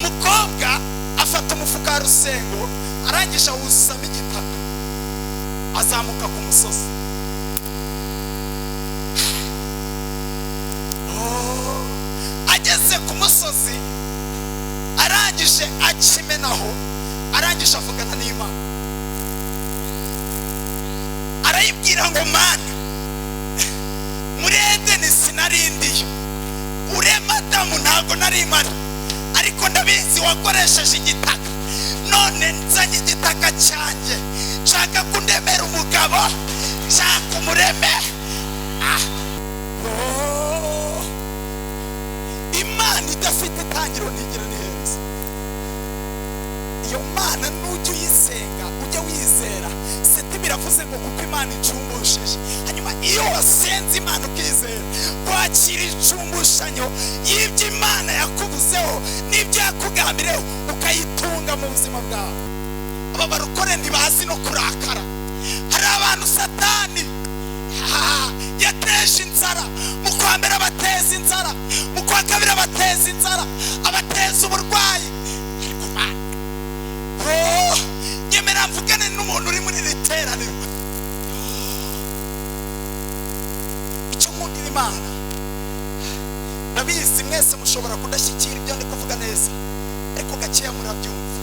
umukobwa afata umufuka wa rusengo arangije awuzuzamo igitaka azamuka ku musozi. Ageze ku musozi arangije akimenaho, arangije avugana n'Imana, arayibwira ngo Mana, muri Edeni sinarindiyo, urema Adamu ntago nari Imana, ariko ndabizi wakoresheje igitaka, none nzanye igitaka cyanjye, nshaka kundemera umugabo, nshaka umureme. Imana idafite itangiro ntigira n'iherezo. Iyo Mana nujya uyisenga, ujya wizera. Seti biravuze ngo kuko Imana icumbushije. Hanyuma iyo wasenze Imana ukizera, kwakira icumbushanyo y'ibyo Imana yakubuzeho n'ibyo yakugambiriyeho ukayitunga mu buzima bwawe. Aba barukore ntibazi no kurakara. Hari abantu Satani yateje inzara, mu kwa mbere abateza inzara, mu kwa kabiri abateza inzara, abateza uburwayi. Nyemera mvugane n'umuntu uri muri riteraniro. Icyo nkundira Imana, ndabizi mwese mushobora kudashyikira ibyo ndi kuvuga neza, ariko gakeya murabyumva.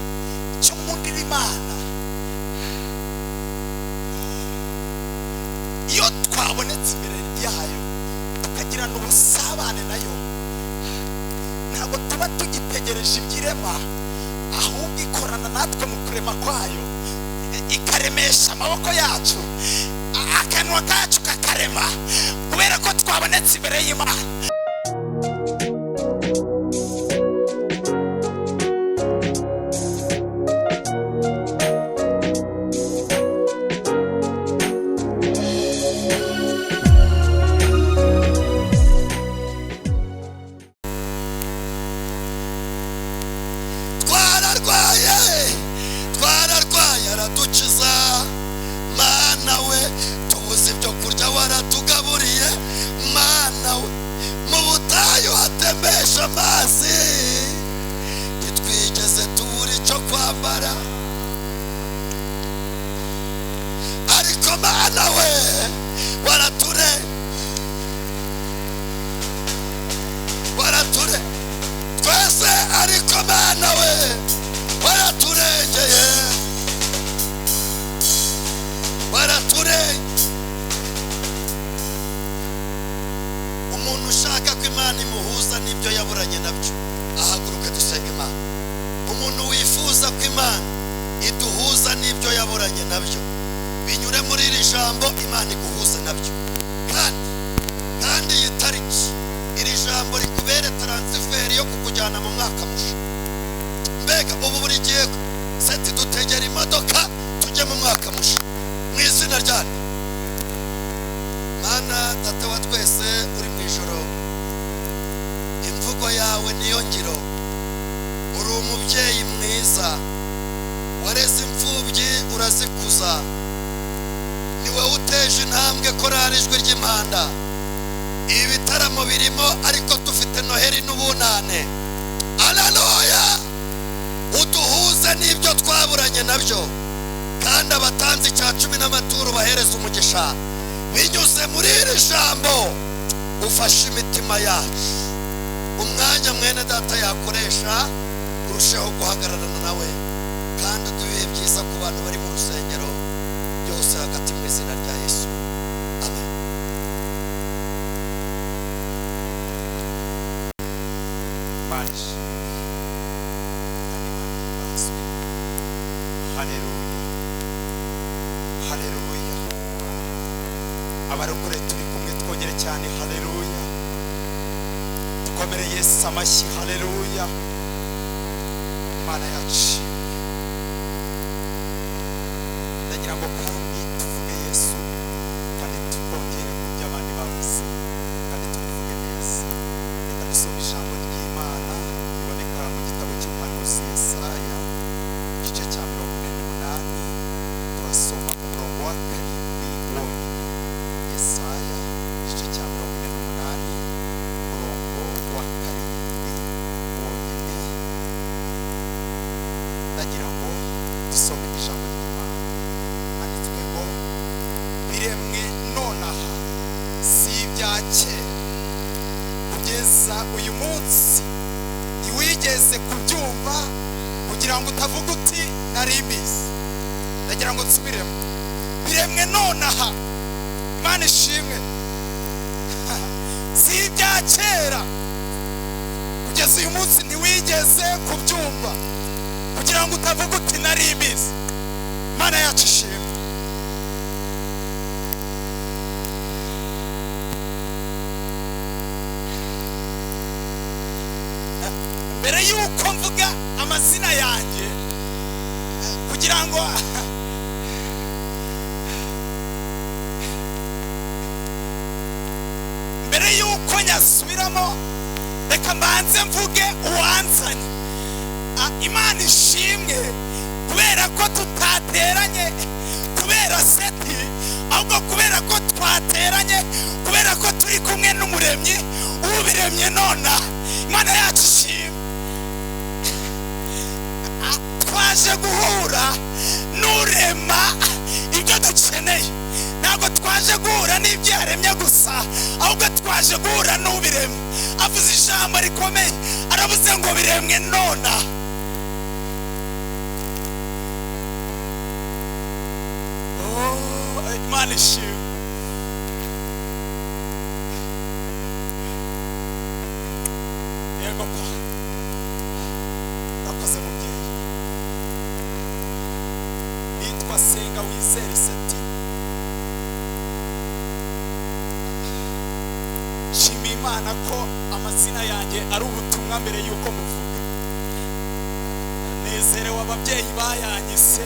Icyo nkundira Imana, iyo twabonetse imbere yayo tukagirana ubusabane nayo, ntabwo tuba tugitegereje ibyirema, ahubwo ikorana natwe mu kurema kwayo, ikaremesha amaboko yacu, akanwa kacu kakarema, kubera ko twabonetse imbere y'Imana. Umuntu ushaka ko Imana imuhuza n'ibyo yaburanye nabyo, ahaguruka dusenge Imana. Umuntu wifuza ko Imana iduhuza n'ibyo yaburanye nabyo, binyure muri iri jambo Imana iguhuza nabyo. Kandi iyi tariki, iri jambo rikubere transferi yo kukujyana mu mwaka mushya. Mbega ubu buri gihe Seti dutegera imodoka tujye mu mwaka mushya mu izina ryayo. Mana Data wa twese uri mu ijoro, imvugo yawe niyo ngiro. Uri umubyeyi mwiza, wareze imfubyi urazikuza. Ni wowe uteje intambwe korari ijwi ry'impanda. Ibitaramo birimo, ariko dufite Noheri n'ubunane. Haleluya! Uduhuze n'ibyo twaburanye nabyo, kandi abatanzi cya 10 n'amaturo bahereza umugisha. Binyuze muri iri jambo ufashe imitima yacu. Umwanya mwene Data yakoresha urusheho guhagararana nawe, kandi tubihe byiza ku bantu bari mu rusengero byose hagati mu izina rya Yesu. Amen. Haleluya. Haleluya. Abarokore turi kumwe twongere cyane. Haleluya. Dukomere Yesu amashyi. Haleluya. Imana yacu, ndagira ngo kandi tuvuge Yesu, kandi tukongere ku byo abandi bavuze, kandi tuvuge neza. Reka dusome ijambo ry'Imana riboneka mu gitabo cy'umuhanuzi Yesaya, igice cya 48, turasoma umurongo wa 7 wonyine. Yesaya igice cya 48 umurongo wa 7 wonyine. dusome ijambo ry'Imana. Handitswe ngo biremwe nonaha si ibya kera. Kugeza uyu munsi ntiwigeze kubyumva kugira ngo utavuga uti nari mbizi. Ndagira ngo nsubiremo, biremwe nonaha. Imana ishimwe. Si ibya kera. Kugeza uyu munsi ntiwigeze kubyumva kugira ngo utavuga uti nari mbizi. Imana yacu ishimwe. Mbere yuko mvuga amazina yanjye kugira ngo mbere yuko nyasubiramo, reka mbanze mvuge uwanzanye. Imana ishimwe kubera ko tutateranye kubera seti, ahubwo kubera ko twateranye kubera ko turi kumwe n'umuremyi ubiremye nona. Imana yacu ishimwe. Twaje guhura n'urema ibyo dukeneye. Ntabwo twaje guhura n'ibyo yaremye gusa, ahubwo twaje guhura n'ubiremye. Avuze ijambo rikomeye, aravuze ngo biremwe nona. Imana ishimwe. Yego pa, urakoze mubyeyi. Nitwa Senga Wizera Seti. Shima Imana ko amazina yanjye ari ubutumwa mbere yuko muvuga. Nezerewe ababyeyi bayanyise.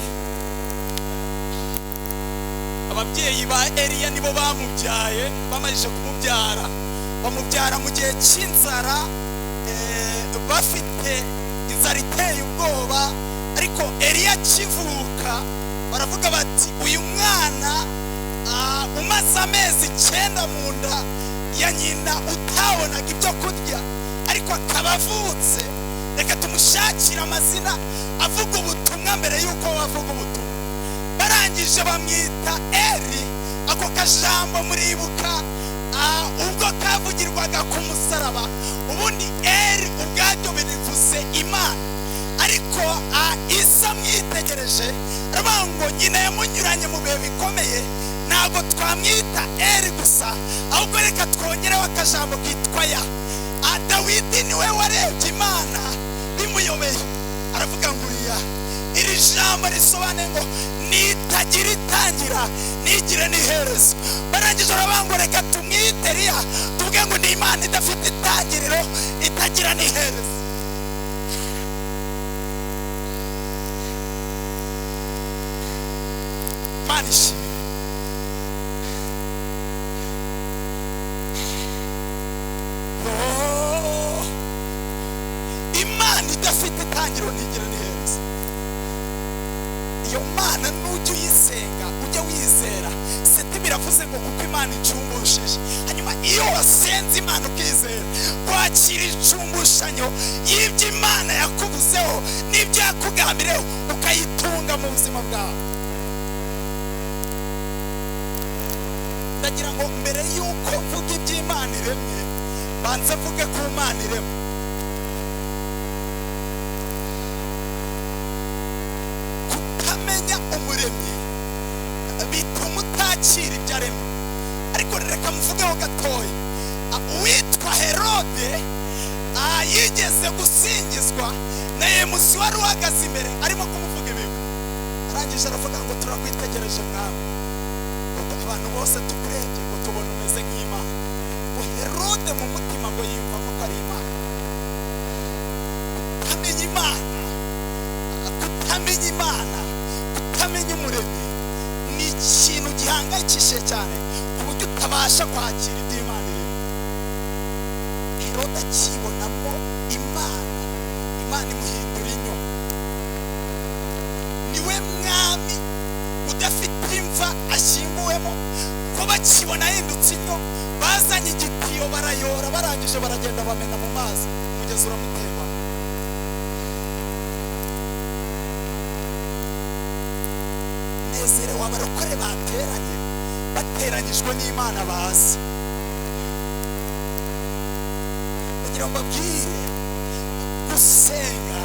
Ababyeyi ba Eliya nibo bamubyaye, bamajije kumubyara. Bamubyara mu gihe cy'inzara, bafite inzara iteye ubwoba. Ariko Eliya akivuka baravuga bati uyu mwana umaze amezi 9 mu nda ya nyina utabonaga ibyo kurya, ariko akaba avutse, reka tumushakira amazina avuga ubutumwa mbere yuko wavuga ubutumwa. Barangije bamwita Eli. Ako kajambo muribuka ubwo kavugirwaga ku musaraba. Ubundi Eli ubwabyo bivuze Imana, ariko Isa mwitegereje aravuga ngo nyina yamunyuranye mu bihe bikomeye. Ntabwo twamwita Eli gusa, ahubwo reka twongereho akajambo kitwa ya. Dawidi niwe warebye Imana bimuyobeye, aravuga ngo ya. Iri jambo risobanuye ngo nitagira itangira nigire n'iherezo. Barangije aravuga ngo reka tumwite Eliya, tuvuge ngo ni Imana idafite itangiriro itagira n'iherezo. Imana ishimwe. Imana idafite itangiriro ntigira n'iherezo. Iyo Mana nujya uyisenga, ujya wizera. Seti biravuze ngo kuko Imana icumbushije. Hanyuma iyo wasenze Imana ukizera, kwakira icumbushanyo y'ibyo Imana yakubuzeho n'ibyo yakugambiriyeho, ukayitunga mu buzima bwawe. Ndagira ngo mbere yuko mvuga iby'Imana iremye, banze mvuge ku Mana iremye. Kutamenya umuremyi bituma utakira ibyo aremye. Ariko reka mvugeho gatoya. Uwitwa Herode yigeze gusingizwa na Yemusi wari uhagaze imbere arimo kumuvuga ibintu. Arangije aravuga ngo turakwitegereje mwami, abantu bose tukurebye ngo tubona umeze nk'Imana. Herode mu mutima ngo yumva ko ari Imana. Kutamenya Imana, kutamenya Imana, kutamenya umuremyi ni ikintu gihangayikishije cyane ku buryo utabasha kwakira ibyo Imana irimo. Herode akibonamo Imana, Imana imuhindura inyuma. Niwe mwami udafite imva ashyinguwemo, ko bakibona ahindutse inyo, bazanye igitiyo barayora, barangije baragenda bamena mu mazi, umugezi uramutemba. ndanezerewe abarokore bateranye bateranyijwe n'Imana bazi. Kugira ngo mbabwire gusenga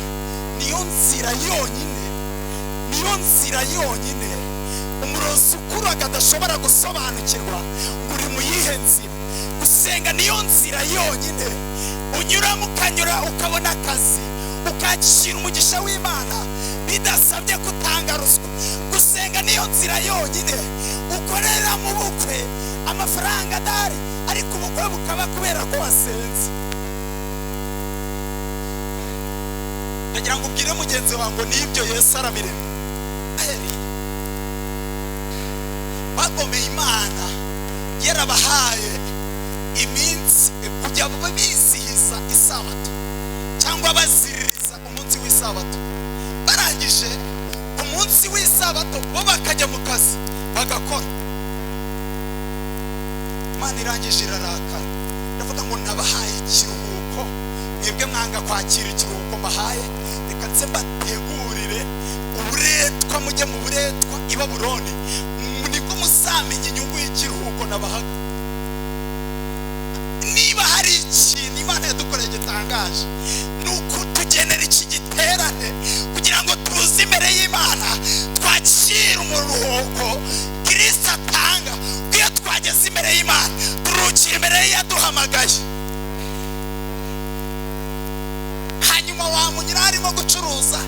niyo nzira yonyine umurozi ukuraga adashobora gusobanukirwa uri mu yihe nzira. Gusenga niyo nzira yonyine unyuramo ukanyura ukabona akazi ukakira umugisha w'Imana bidasabye kutanga ruswa. Gusenga niyo nzira yonyine ukorera mu bukwe amafaranga adari ariko ubukwe bukaba kubera ko wasenze. Ndagira ngo ubwire mugenzi wawe ngo nibyo Yesu arabirema. Bagomeye Imana yarabahaye iminsi kujya bizihiza isabato cyangwa baziririza umunsi w'isabato. Barangije umunsi w'isabato bo bakajya mu kazi bagakora. Imana irangije irarakara ndavuga ngo nabahaye ikiruhuko, mwebwe mwanga kwakira ikiruhuko mbahaye, reka nze mbategurire uburetwa, mujye mu buretwa i Babuloni, nibwo muzamenya inyungu y'ikiruhuko nabahaga. Niba hari ikintu Imana yadukoreye gitangaje ni ukutugenera iki giterane kugira ngo tuze imbere y'Imana twakire umuruhuko Kristo atanga. Iyo twageze imbere y'Imana turukira imbere yaduhamagaye. Hanyuma wamunyira harimo gucuruza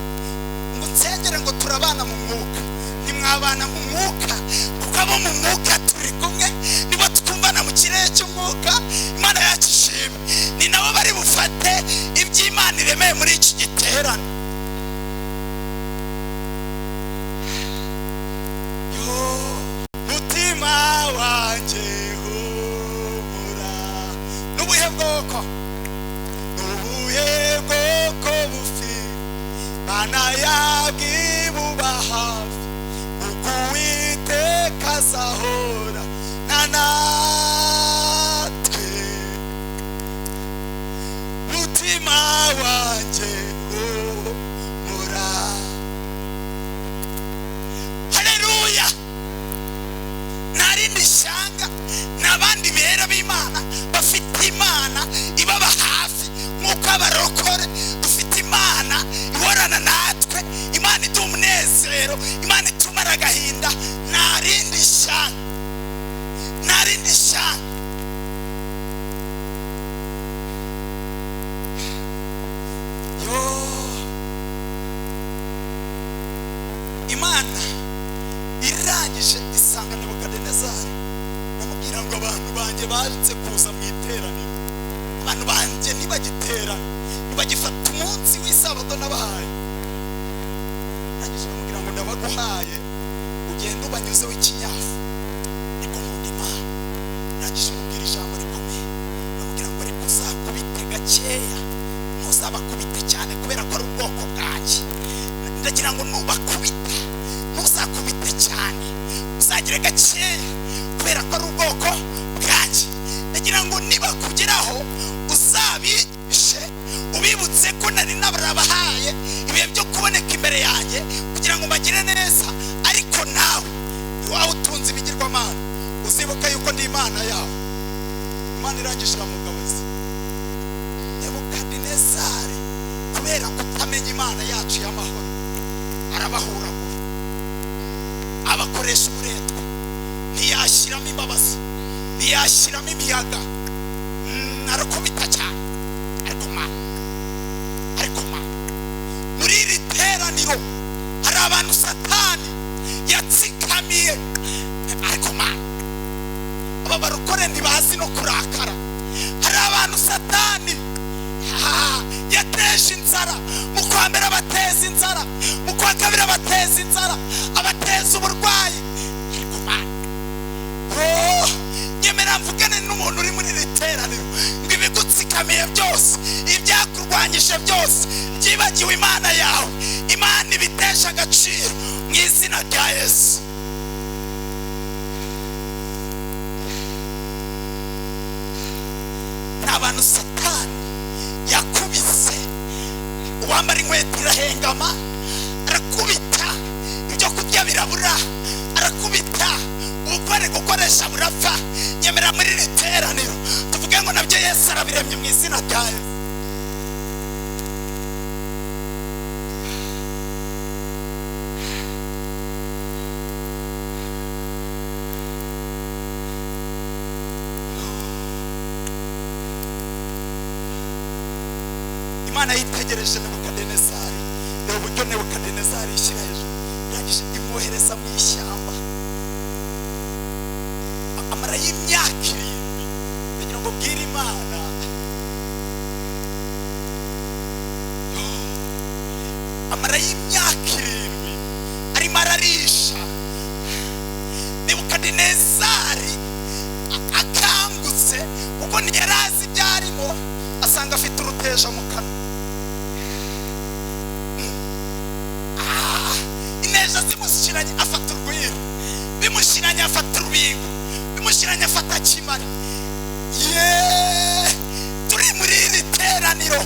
ngo nsengere ngo turabana mu mwuka. Ntimwabana mu mwuka kuko abo mu mwuka turi kumwe nibo twumvana mu kirere cy'umwuka. Imana yacu ishimwe, ni nabo bari bufate iby'Imana iremeye muri iki giterane. Mutima wanjye humura, n'ubuhe bwoko bufi Mana yagibuba hafi uko Uwiteka azahora natwe. Mutima wanjye humura. Haleluya. Narindi shanga n'abandi bera b'Imana bafite Imana ibaba hafi nk'uko abarokore dufite Imana ihorana natwe, Imana iduha umunezero, Imana itumara agahinda. Narindi shanga Imana irangije isanga Nebukadinezari namubwira ngo abantu banjye baritse kuza mu iteraniro, abantu banjye ntibagiterana, ntibagifata umunsi w'isabato nabahaye. Nangije namubwira ngo ndabaguhaye ugenda ubanyuzeho ikinyafu, niko nkunda Imana. Nangije mubwira ijambo rikomeye namubwira ngo ariko uzakubite gakeya, ntuzabakubite cyane kubera ko ari ubwoko bwanjye. Ndagira ngo nubakubita ntuzakubite cyane, uzagire gakeya kubera ko ari ubwoko bwanjye. Ndagira ngo nibakugeraho uzabigishe, ubibutse ko nari nabarabahaye ibihe byo kuboneka imbere yanjye kugira ngo mbagire neza. Ariko nawe iwawe utunze ibigirwamana uzibuka yuko ndi Imana yawe. Imana irangije iramugabuza. Nebukadinezari kubera kutamenya Imana yacu y'amahoro arabahuragura, abakoresha uburetwa, ntiyashyiramo imbabazi, ntiyashyiramo imiyaga, arakubita cyane. Ariko muri iri teraniro hari abantu Satani yatsikamiye. Ariko aba barokore ntibazi no kurakara. Hari abantu Satani yateje inzara, mu kwa mbere abateza inzara, mu kwa kabiri abateza inzara, abateza uburwayi. Nyemera mvugane n'umuntu uri muri iri teraniro ngo ibigutsikamiye byose, ibyakurwanyije byose byibagiwe Imana yawe, Imana ibitesha agaciro mu izina rya Yesu. N'abantu Satani yakubise, uwambara inkweto irahengama, arakubita ibyo kurya birabura, burakubita, ubukore gukoresha burapfa. Nyemera muri iri teraniro tuvuge ngo nabyo Yesu arabiremye mu izina rya Yesu. Imana yitegereje Nebukadinezari, reba uburyo Nebukadinezari yishyira hejuru, irangije imwohereza mu ishyamba, amara y'imyaka 7 kugira ngo bwire Imana. Amara y'imyaka 7 arimo ararisha. Nebukadinezari akangutse kuko ntiyarazi ibyarimo, asanga afite uruteja mu kanwa. Ineja zimushiranye afata urwiro, bimushiranye afata urubingo, bimushiranye afata kimari. Turi muri iri teraniro,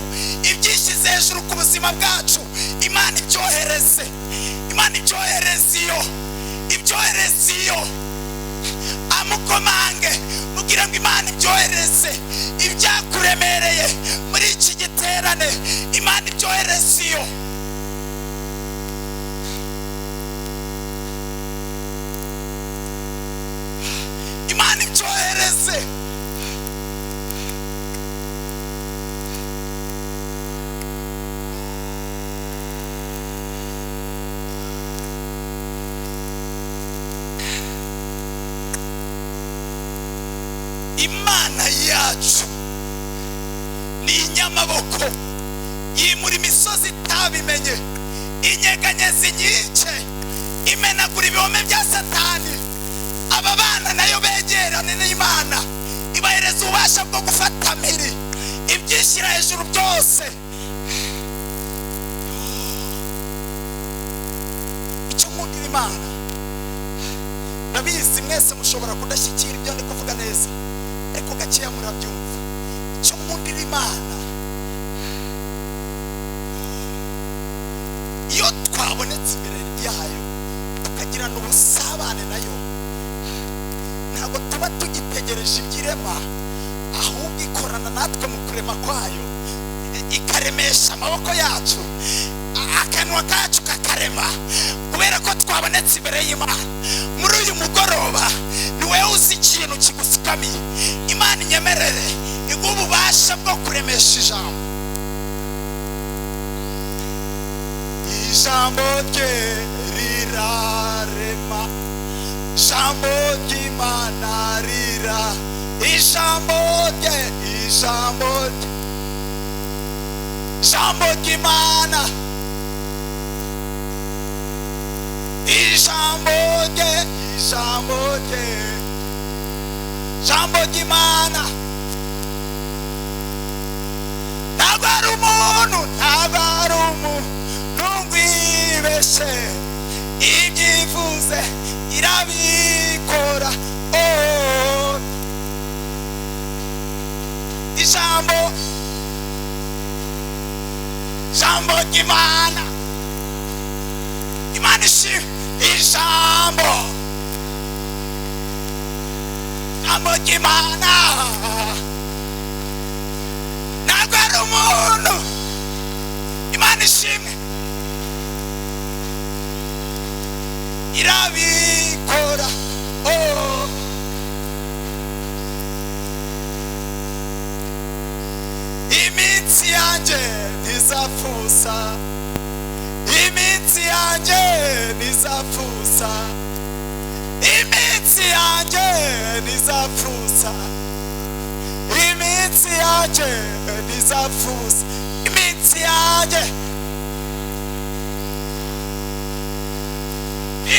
ibyishyize hejuru ku buzima bwacu Imana ibyohereze, Imana ibyohereze iyo amukomange mubwira ngo Imana ibyohereze ibyakuremereye muri iki giterane, Imana ibyohereze iyo. Imana ibyohereze. Imana yacu ni inyamaboko, yimura imisozi itabimenye, inyeganyeza inkike, imenagura ibihome bya Satani. Aba bana nayo begerane n'Imana, ibahereza ububasha bwo gufata mpiri ibyishyira hejuru byose. Icyo nkundira Imana, ndabizi mwese mushobora kudashyikira ibyo ndi kuvuga neza, ariko gakeya murabyumva. Icyo nkundira Imana, iyo twabonetse imbere yayo tukagirana ubusabane nayo, ntabwo tuba tugitegereje ibyirema, ahubwo ikorana natwe mu kurema kwayo, ikaremesha amaboko yacu, akanwa kacu kakarema, kubera ko twabonetse imbere y'Imana. Muri uyu mugoroba ni wowe uzi ikintu kigusukamiye, Imana inyemerere iguha ububasha bwo kuremesha ijambo. Ijambo rye rirarema, ijambo ry'Imana rira, ijambo rye, ijambo ry'Imana, ijambo rye, ijambo ry'Imana. Ntabwo ari umuntu, ntabwo ari umuntu ngwibeshe, ibyivuze irabikora. Ijambo ry'Imana, Imana ishimwe. Ijambo ry'Imana, ntabwo ari umuntu, Imana ishimwe, irabikora. Iminsi yanjye ntizapfusa, iminsi yanjye ntizapfusa, iminsi yanjye ntizapfusa, iminsi yanjye ntizapfusa, iminsi yanjye,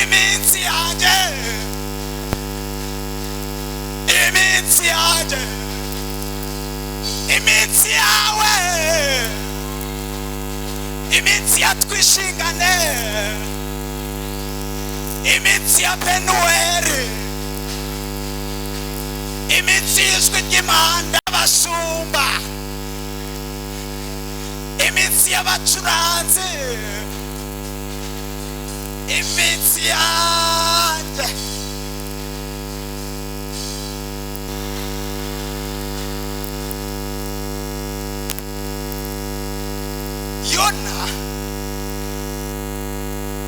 iminsi yanjye, iminsi yanjye, iminsi yawe, iminsi ya twishingane, iminsi ya Penuweli, iminsi y'ijwi ry'Imana abashumba, iminsi y'abacuranzi, iminsi yanjye, Yona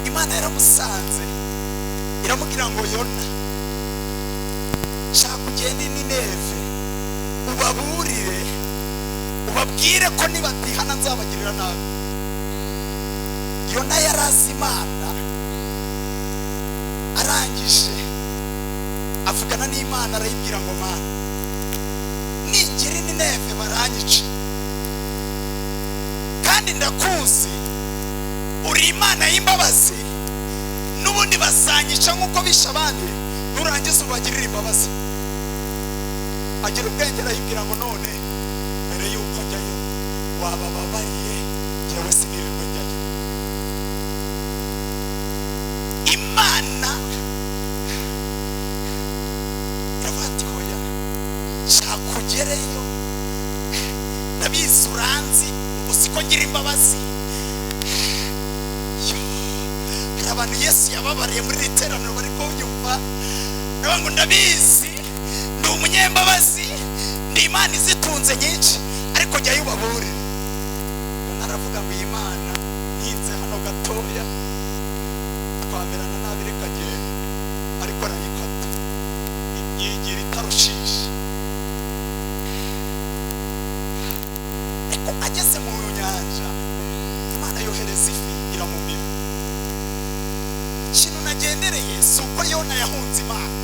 Imana yaramusanze iramubwira ngo Yona shaka ugende i Nineve ubaburire ubabwire ko nibatihana nzabagirira nabi. Yona yarazi Imana, arangije avugana n'Imana arayibwira ngo Mana ningira i Nineve baranyica kandi ndakuzi uri Imana y'imbabazi, n'ubundi bazanyica nk'uko bisha abandi nurangiza ubagirira imbabazi. Agira ubwenge arayibwira ngo none mbere yuko njyayo wabababariye njyewe sinirirwe njyayo. Imana iravuga ati hoya shaka ugereyo, ndabizi uranzi usiko ngira imbabazi. Hari abantu Yesu yababariye muri iri teraniro bari kubyumva, nawe ngo ndabizi ndi umunyembabazi, ndi Imana izitunze nyinshi, ariko jya yubaburire. Naravuga ngo iyi Mana ntinze hano gatoya twamerana nabi reka genda, ariko arayikata yigira itarushisha. Ariko ageze mu nyanja Imana yohereza ifi iramumira. Ikintu nagendereye si uko Yona yahunze Imana,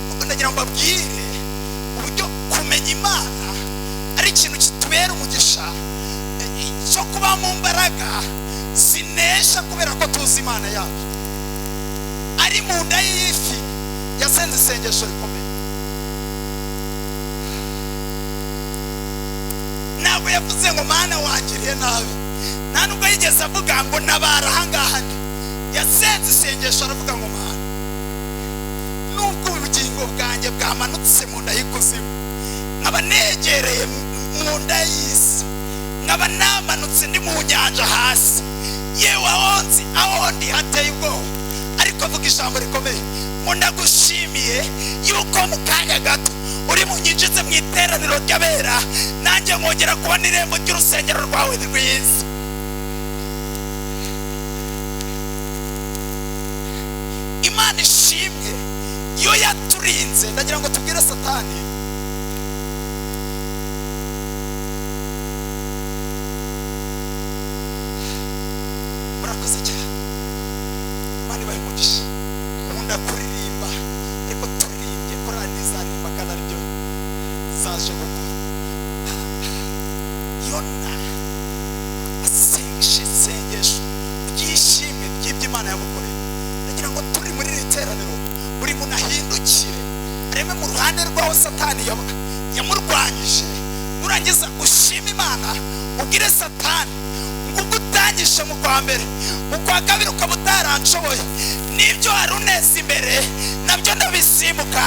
kuko ndagira ngo mbabwire uburyo kumenya Imana ari ikintu kitubera umugisha cyo kuba mu mbaraga zinesha kubera ko tuzi Imana yacu. Ari mu nda y'ifi yasenze isengesho rikomeye, ntabwo yavuze ngo Mana wangiriye nabi, nta nubwo yigeze avuga ngo nabara ahangaha. Yasenze isengesho aravuga ngo Mana nubwo ubugingo bwanjye bwamanutse mu nda y'ikuzimu, nkaba negereye mu nda y'isi, nkaba namanutse ndi mu nyanja hasi, yewe ahonzi aho ndi hateye ubwoba, ariko avuga ijambo rikomeye ngo ndagushimiye yuko mu kanya gato uri munyinjize mu iteraniro ry'abera, nanjye nkongera kubona irembo ry'urusengero rwawe rwiza. Imana ishimwe iyo yaturinze. Ndagira ngo tubwire Satani murakoze cyane, Imana ibahe umugisha. Nkunda kuririmba, ariko turirimbye korali nizaririmba kandi aribyo zaje gukora. Yona asengesha isengesho ry'ishimwe ry'ibyo Imana yamukoreye. Ndagira ngo turi muri iri teraniro buri muntu ahindukire areme mu ruhande rwaho Satani yamurwanyije, nurangiza ushima Imana ubwire Satani ngo utangishe mu kwa mbere, mu kwa kabiri ukaba utaranshoboye, n'ibyo wari uneza imbere nabyo ndabisimuka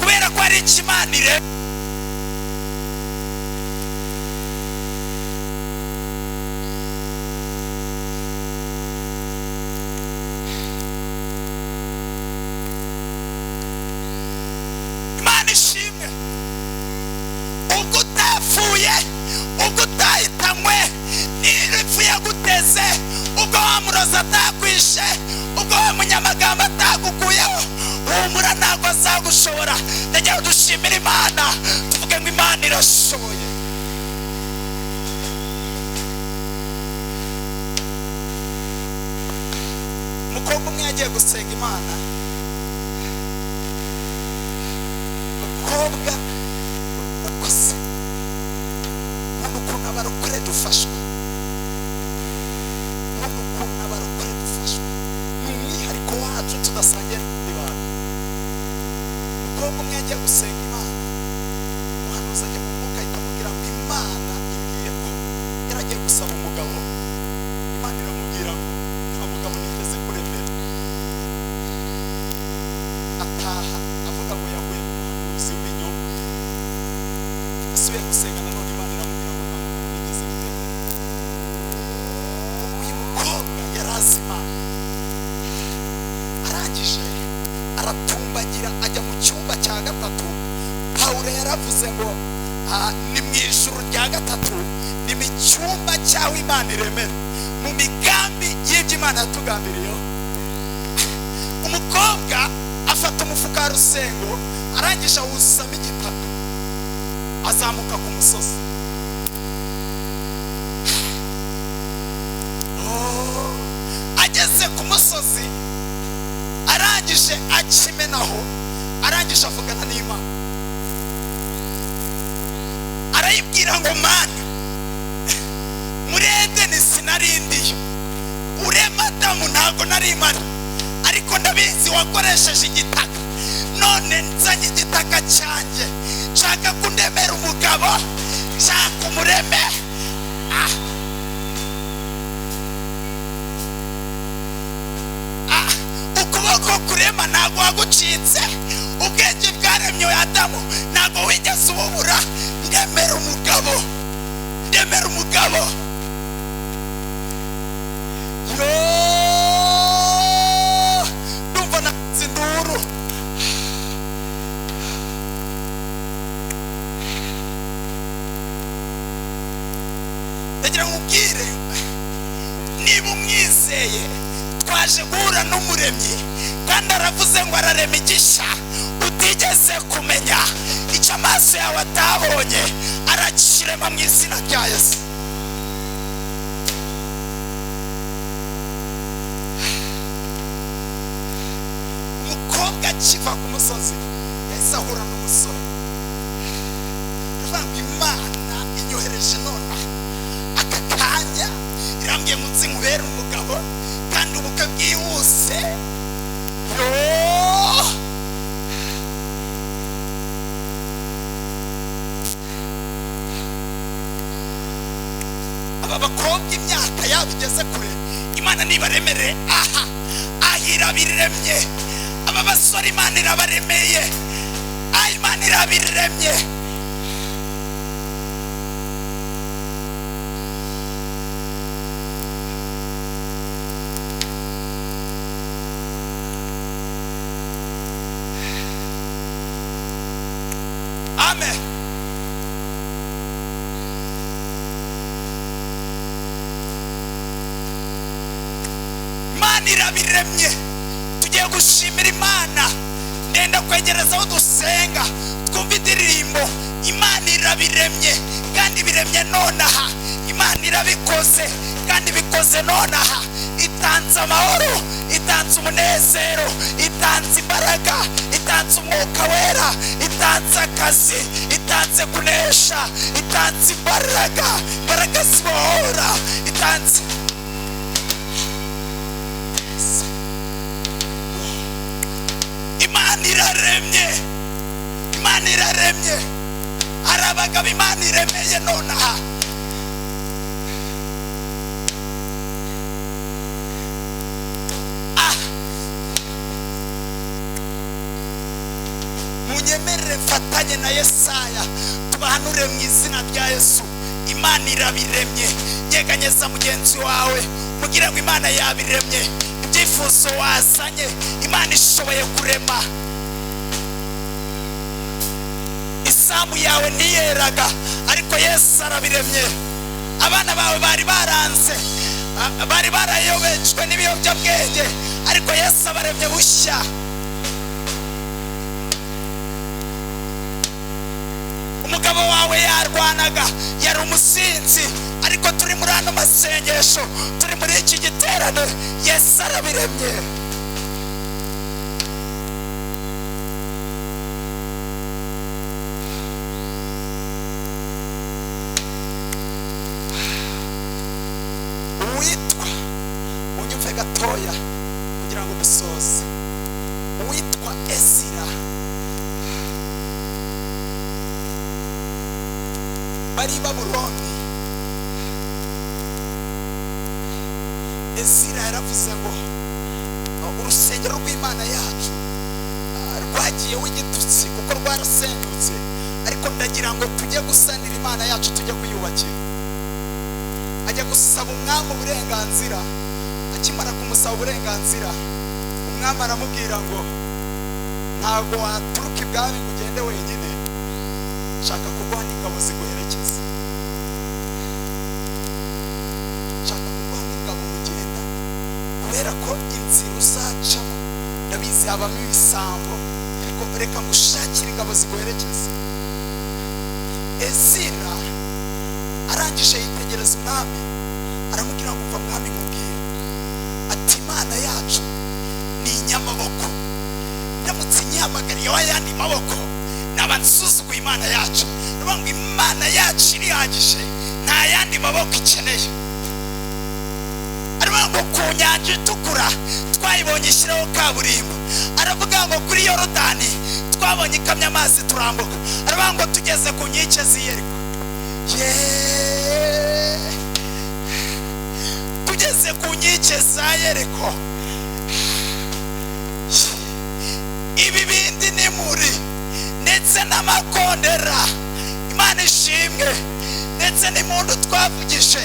kubera ko ari ikimanire. Imana ishimwe ubwo utapfuye, ubwo utahitanywe n'iripfu yaguteze, ubwo wamuroza atakwishe, ubwo wa munyamagambo atagukuyeho, humura ntabwo azagushobora. Ndagira dushimira Imana tuvuge ngo Imana irashoboye. Umukobwa umwe yagiye gusenga Imana, umukobwa ukuze, nk'ubu ukuntu abarokore dufashwa, nk'ubu ukuntu abarokore dufashwa, ni umwihariko wacu tudasangiye n'abandi bantu. Umukobwa umwe yagiye gusenga Imana, umuhanuzi ajya mu mwuka ahita amubwira ngo Imana imbwiye ko yaragiye gusaba umugabo, Imana iramubwira ngo nta mugabo nigeze kuremera. Ataha avuga ngo yahuye n'umuhanuzi w'ibinyoma, asubiye gusenga nanone Imana iramubwira ngo nta mugabo nigeze kuremera. Uyu mukobwa yarazi Imana, arangije aratumbagira ajya mu cyumba cya gatatu. Pawulo yaravuze ngo ni mu ijuru rya gatatu, ni mu cyumba cyaho Imana iremera. mu migambi y'ibyo Imana yatugambiriyeho. Umukobwa afata umufuka wa rusengo arangije awusamo igitaka azamuka ku musozi. Ageze ku musozi arangije akimenaho, arangije avugana n'Imana, arayibwira ngo Mana, muri Edeni sinarindiyo, urema Adamu ntago nari mpari, ariko ndabizi wakoresheje igitaka, none nzanye igitaka cyanjye, nshaka kundemera umugabo, nshaka umureme. Ukuboko kurema ntago wagucitse, ubwenge bwaremye Adamu ntago wigeze ububura, ndemera umugabo, ndemera umugabo. Ndumva nazi induru. Ndagira ngo ubwire, niba umwizeye, twaje guhura n'umuremyi kandi aravuze ngo ararema igishya utigeze kumenya, icyo amaso yawe atabonye arakirema mu izina rya Yesu. Umukobwa akiva ku musozi yahise ahura n'umusore, aravuga ngo Imana inyohereje none aka kanya, irambwiye ngo nzi nkubere umugabo kandi ubukwe bwihuse. Aba bakobwa imyaka yabo igeze kure, Imana nibaremere aha irabiremye. Aba basore Imana irabaremeye, Imana irabiremye. Amen. Imana irabiremye. Tugiye gushimira Imana, ndenda kwegereza aho dusenga twumva indirimbo. Imana irabiremye kandi biremye nonaha. Imana irabikoze kandi bikoze nonaha. Itanze amahoro, itanze umunezero, itanze imbaraga, itanze umwuka wera, itanze akazi, itanze kunesha, itanze imbaraga, imbaraga zibohora, itanze. Imana iraremye, Imana iraremye. Hari abagabo Imana iremeye nonaha. Munyemerere mfatanye na Yesaya tubahanure mu izina rya Yesu. Imana irabiremye. Nyeganyeza mugenzi wawe mugira ngo Imana yabiremye. Ibyifuzo wasanye Imana ishoboye kurema. Isambu yawe ntiyeraga ariko Yesu arabiremye. Abana bawe bari baranze, bari barayobejwe n'ibiyobyabwenge ariko Yesu abaremye bushya. Umugabo wawe yarwanaga, yari umusinzi, ariko turi muri ano masengesho, turi muri iki giterane, Yesu arabiremye. Uwitwa, unyumve gatoya kugira ngo dusoze, uwitwa Ezira bari Babuloni. Ezira yaravuze ngo urusengero rw'Imana yacu rwagiye w'igitutsi kuko rwarasenyutse, ariko ndagira ngo tujye gusanira Imana yacu, tujye kuyubakira. Ajya gusaba umwami uburenganzira, akimara kumusaba uburenganzira, umwami aramubwira ngo ntabwo waturuka ibwami ngo ugende wenyine, nshaka kuguha n'ingabo ziguherekeza, nshaka kuguha n'ingabo kubera ko inzira uzacamo ndabizi habamo ibisambo, ariko reka ngushakire ingabo ziguherekeza. Ezira arangije yitegereza umwami, aramubwira ngo umva mwami nkubwire, ati Imana yacu ni inyamaboko, ndamutse nyihamagariye w'ayandi maboko naba nsuzuguye Imana yacu. Ndavuga ngo Imana yacu irihagije, nta yandi maboko ikeneye. Aravuga ngo ku nyanja itukura twayibonye ishyiraho kaburimbo, aravuga ngo kuri Yorodani twabonye ikamya amazi turambuka, aravuga ngo tugeze ku nkike z'i Yeriko, tugeze ku nkike za Yeriko, ibibindi n'imuri ndetse n'amakondera, Imana ishimwe, ndetse n'impundu twavugije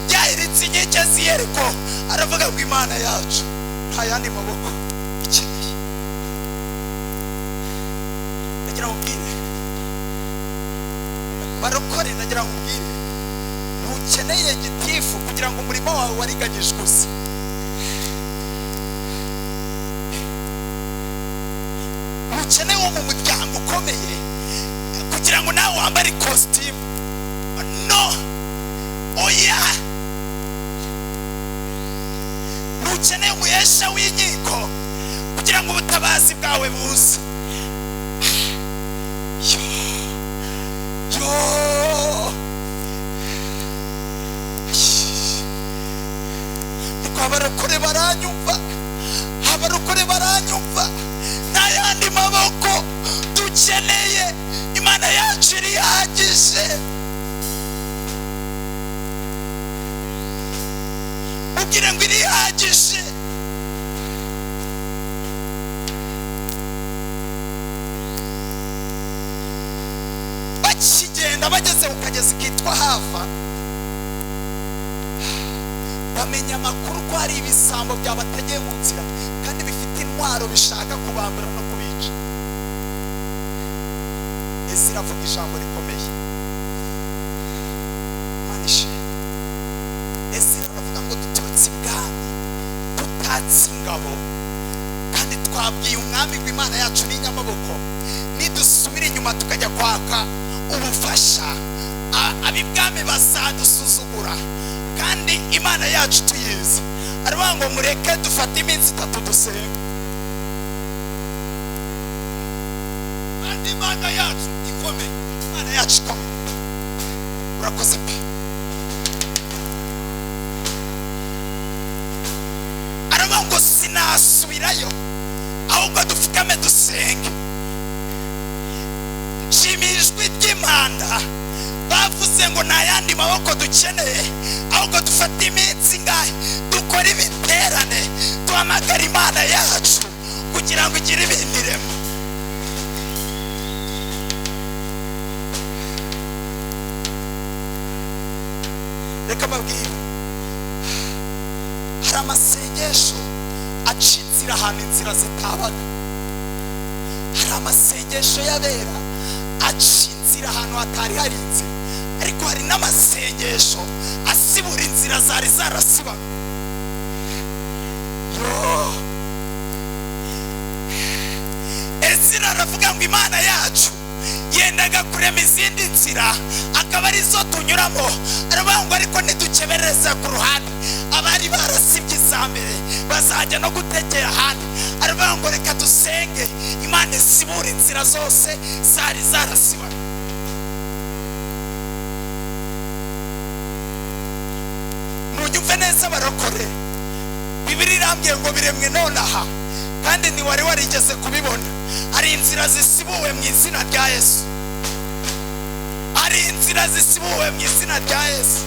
byahiritse inkike z'i Yeriko. Aravuga ngo Imana yacu nta yandi maboko ikeneye. Ndagira ngo mbwire barokore, ndagira ngo mbwire ntukeneye gitifu kugira ngo umurimo wawe wariganyijwe uze. Ntukeneye wo mu muryango ukomeye kugira ngo nawe wambare ikositimu. No, oya. Ntukeneye umuhesha w'inkiko kugira ngo ubutabazi bwawe buze. Abarokore baranyumva, abarokore baranyumva, nta yandi maboko dukeneye, Imana yacu irihagije. Ubwire ngo irihagije. Bakigenda bageze ku kagezi kitwa Hava, bamenya amakuru ko hari ibisambo byabategeye mu nzira kandi bifite intwaro bishaka kubambura no kubica. Ezira avuga ijambo rikomeye, Imana ishimwe. Ezira aravuga ngo duturutse ibwami tutatse ingabo, kandi twabwiye umwami ngo Imana yacu ni inyamaboko, nidusubira inyuma tukajya kwaka ubufasha ab'ibwami bazadusuzugura, kandi Imana yacu tuyizi. Aravuga ngo mureke dufate iminsi 3 dusenga, kandi Imana yacu ikomeye, Imana yacu ikomeye. Urakoze pe. Aravuga ngo sinasubirayo, ahubwo dupfukame dusenge. Nshimishwe ry'Imana bavuze ngo nta yandi maboko dukeneye, ahubwo dufata iminsi ngahe dukora ibiterane, duhamagara Imana yacu kugira ngo igire ibindiremo. Reka babwire, hari amasengesho aca inzira ahantu inzira zitabaga, hari amasengesho y'abera aca inzira ahantu hatari hari inzira, ariko hari n'amasengesho asibura inzira zari zarasibaga. Ezira aravuga ngo Imana yacu yendaga kurema izindi nzira akaba arizo tunyuramo. Aravuga ngo ariko nidukebereza ku ruhande, abari barasibye izambere bazajya no gutegera ahandi. Aravuga ngo reka dusenge Imana isibura inzira zose zari zarasibaga. Munyumve neza barokore, Bibiri irambwiye ngo biremwe nonaha, kandi ntiwari warigeze kubibona. Hari inzira zisibuwe mu izina rya Yesu, hari inzira zisibuwe mu izina rya Yesu.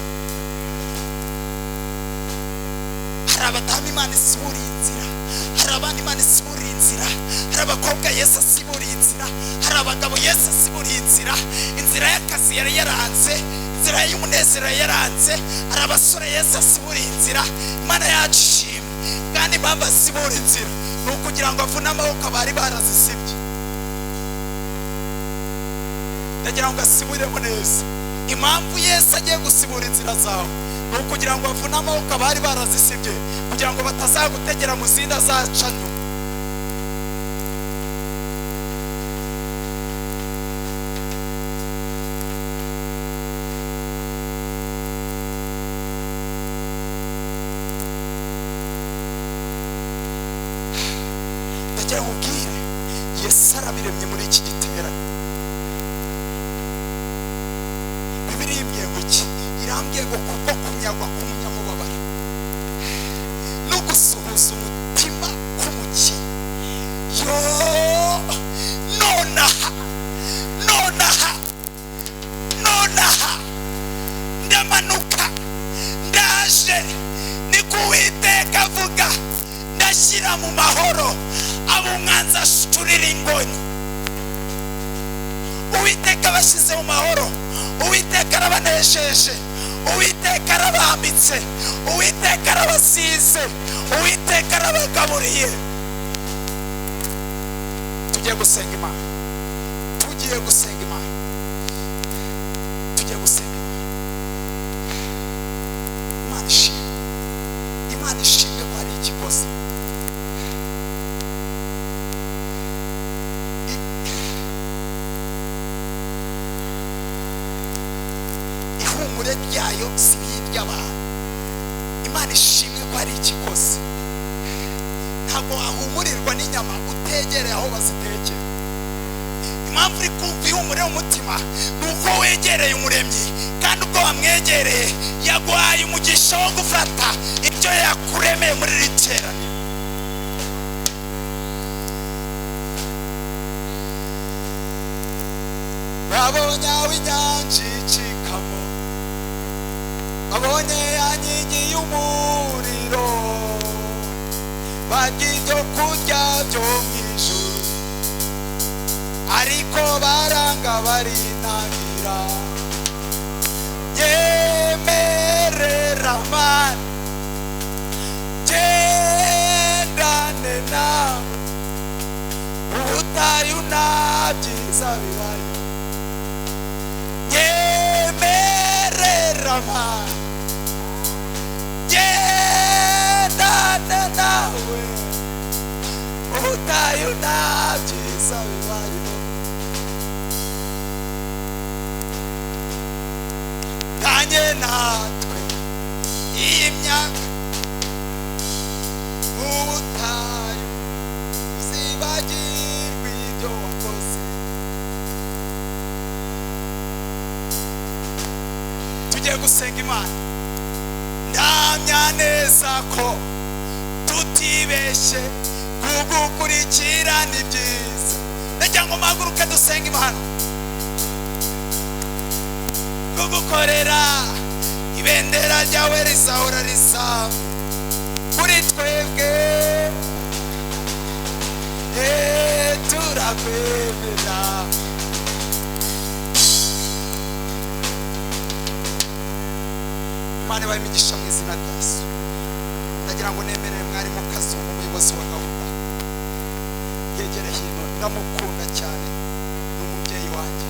Hari abadamu Imana isiburiye inzira, hari abana Imana isiburiye inzira, hari abakobwa Yesu asiburiye inzira, hari abagabo Yesu asiburiye inzira. Inzira y'akazi yari yaranze, inzira y'umunezero yaranze, hari abasore Yesu asiburiye inzira. Imana yacu ishimwe, kandi impamvu asibura inzira ni ukugira ngo avune amaboko abari barazisibye. ndagira ngo asiburemo neza. Impamvu Yesu agiye gusibura inzira zawe ni ukugira ngo bavune amaboko abari barazisibye kugira ngo batazagutegera mu zindi azaca nyuma. ndagira ngo ubwire Yesu arabiremye muri iki giterane. Bibiri imbwiye ngo iki? Irambwiye ngo kubwo kunyagwa k'umunyamubabaro no gusuhuza umutima k'umukene, yo nonaha ndamanuka ndaje, niko Uwiteka avuga, ndashyira mu mahoro ab'umwanzi ashturira ingoni. Uwiteka abashyize mu mahoro, Uwiteka arabanesheje, Uwiteka arabambitse, Uwiteka arabasize, Uwiteka arabagaburiye. Tugiye gusenga Imana, tugiye gusenga Imana, tugiye gusenga Imana. Imana ishimwe, Imana ishimwe ko hari ikikoze. Ihumure ryayo si nk'iry'abantu. Imana ishimwe ko hari ikikoze. Ntabwo wahumurirwa n'inyama utegereye aho bazitekera. Impamvu uri kumva ihumure mu mutima ni uko wegereye umuremyi, kandi ubwo wamwegereye yaguhaye umugisha wo gufata ibyo yakuremeye muri iri teraniro. Babonye aho inyanja icikamo, babonye ya nkingi y'umuriro, barya ibyo kurya byo mu ijuru, ariko baranga barinangira. Nyemerera Mana gendane nawe, ubutayu nta byiza bibayo. Nyemerera Mana gendane nawe, ubutayu nta byiza bibayo. Danye natwe iyi myaka mu butayu, uzibagirwe ibyo wakoze. Tugiye gusenga Imana. Ndamya neza ko tutibeshye kugukurikira ni byiza. Ndagira ngo mpaguruke dusenga Imana. Kugukorera ibendera ryawe rizahora risa kuri twebwe, turakwemera. Imana ibahe imigisha mu izina rya Yesu. Ndagira ngo nemerere mwarimu Kazungu, umuyobozi wa gahunda, yegere hino. Ndamukunda cyane, ni umubyeyi wanjye,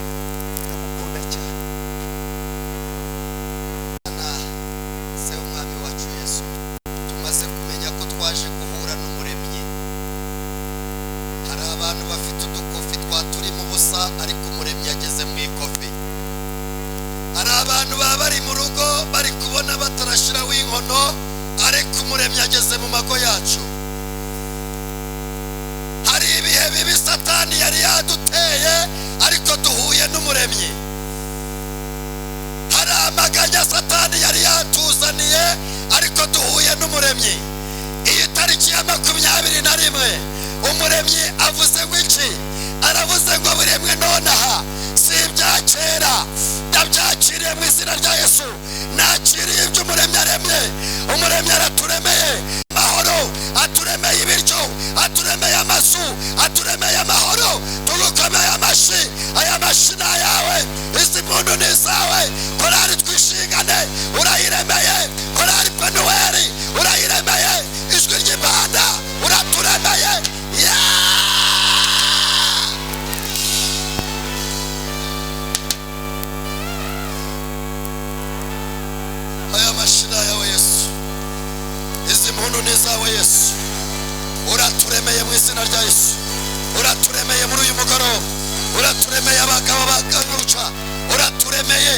ndamukunda cyane. Se umwami wacu Yesu, tumaze kumenya ko twaje guhura n'umuremyi. Hari abantu bafite udukofi twaturimo ubusa, ariko umuremyi yageze mu ikofi. Hari abantu baba bari mu rugo bari kubona batarashiraho inkono, ariko umuremyi yageze mu mago yacu. Hari ibihe bibi Satani yari yaduteye, ariko duhuye n'umuremyi. Hari amaganya Satani yari yatuzaniye, ariko duhuye n'umuremyi. Iyi tariki ya 21 umuremyi avuze ngo iki? Aravuze ngo buremwe nonaha, si ibya kera. Ndabyakiriye mu izina rya Yesu. Nakiriye ibyo umuremyi aremye. Umuremyi araturemeye amahoro, aturemeye ibiryo, aturemeye amazu, aturemeye amahoro. Tugukomeye amashi. Aya mashi ni ayawe, izi mpundu ni izawe. Korali twishingane urayiremeye, korali Penuweli urayiremeye, ijwi ry'impanda uraturemeye. Aya mashi ni uraturemeye mu izina rya Yesu, uraturemeye muri uyu mugoroba, uraturemeye abagabo bagaruca, uraturemeye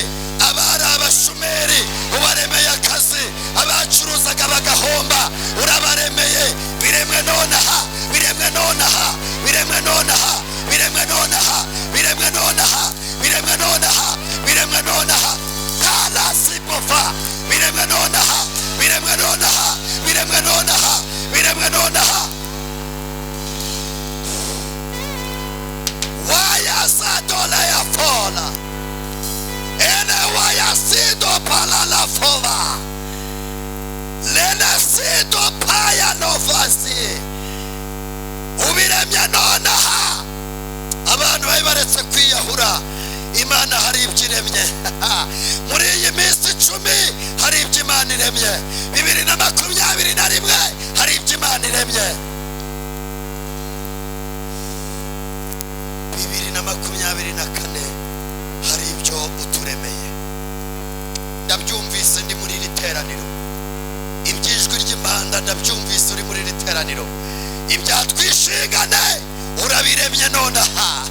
abari abashumeri, ubaremeye akazi, abacuruzaga bagahomba, urabaremeye, biremwe nonaha, biremwe nonaha, biremwe nonaha, biremwe nonaha, biremwe nonaha, biremwe nonaha, biremwe nonaha, talasipofa, biremwe nonaha, biremwe nonaha, biremwe nonaha, biremwe nonaha. Waya sadola ya fola, ene waya sido pala la fova, lena sido paya novasi, ubiremye nonaha. Abantu bari baretse kwiyahura, Imana hari ibyo iremye. Muri iyi minsi 10 hari ibyo Imana iremye, 2021 hari ibyo Imana iremye, 2024 hari ibyo uturemeye. Ndabyumvise ndi muri iri teraniro, ibyijwi ry'Imana ndabyumvise uri muri iri teraniro, ibyatwishingane urabiremye nonaha.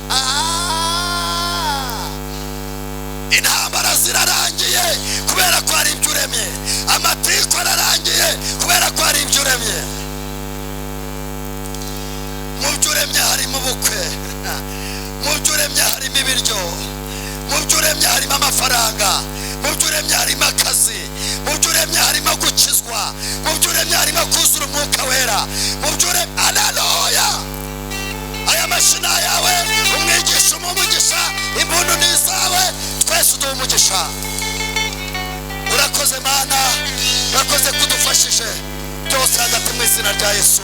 Intambara zirarangiye kubera ko hari ibyo uremye, amatiko ararangiye kubera ko hari ibyo uremye. Mu byo uremye harimo ubukwe, mu byo uremye harimo ibiryo, mu byo uremye harimo amafaranga, mu byo uremye harimo akazi, mu byo uremye harimo gukizwa, mu byo uremye harimo kuzura umwuka wera, mu byo uremye. Haleluya! Aya mashina yawe umwigisha umugisha, impundu ni izawe, twese uduha umugisha. Urakoze Mana, urakoze kudufashije byose hagati mu izina rya Yesu.